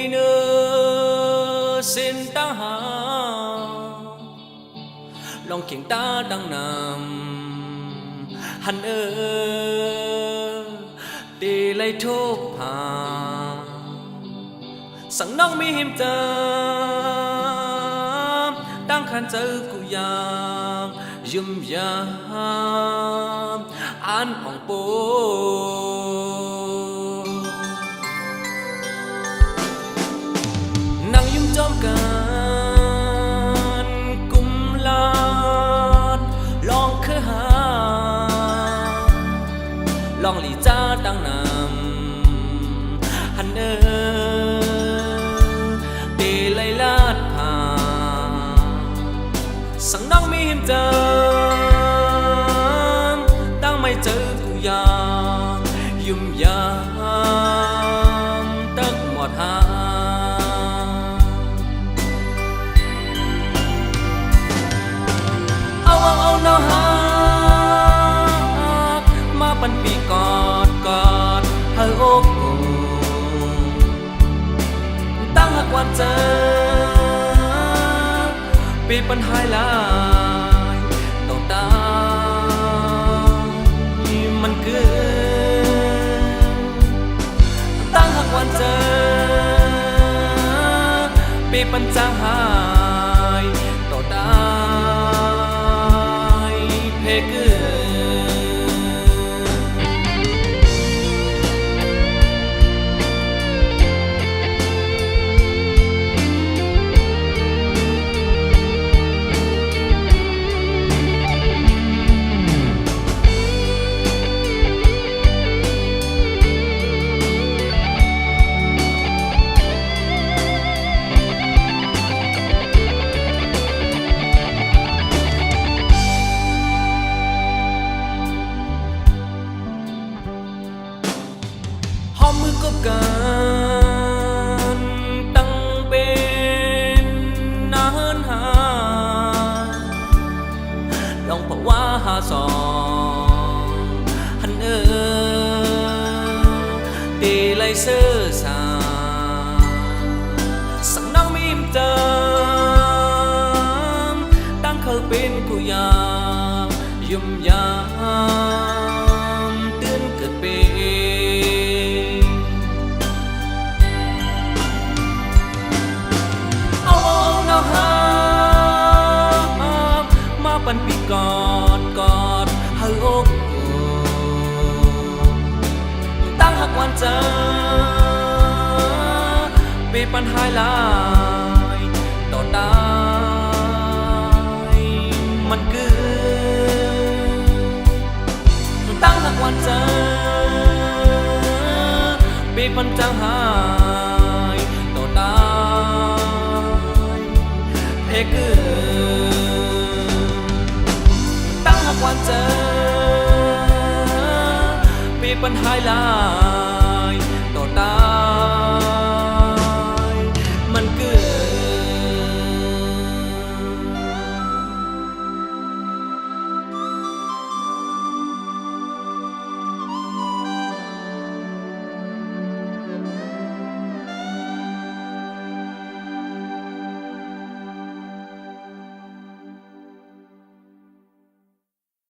nơ xin ta hà lòng khiển ta đang nằm hắn ơ tì lấy thốt hà sẵn nông mi hiểm tâm đang khăn chớ cụ giang dùm giang an hồng bố nàng dung trong can cùng lan lòng khơi hà lòng lì cha đang nằm hắn ơ tì lấy lát hà sẵn nông mi hiểm tâm đang mây chớ cụ giang dùm giang tất một hà âu nào hát mà bắn bị cọt cọt hơi ốp tăng hạt quan chân bị bắn hai lại tổ ta mình cứ tăng hạt quan chân bị bắn trang hai tổ ta mưa cốp can tăng bên na hơn hà lòng phật hoa hà sòng hắn ơ tì lấy sơ xa sẵn nắng mỉm tâm đang khơi bên của nhà dùm nhà tuyến cực bên bắn bị cọt cọt hơi ốp tăng hạt quan chân bị bắn hai lại tỏ tai mình cứ tăng hạt quan chân bị bắn trang hai tỏ tai thế cứ quan chân bị bắn hai lại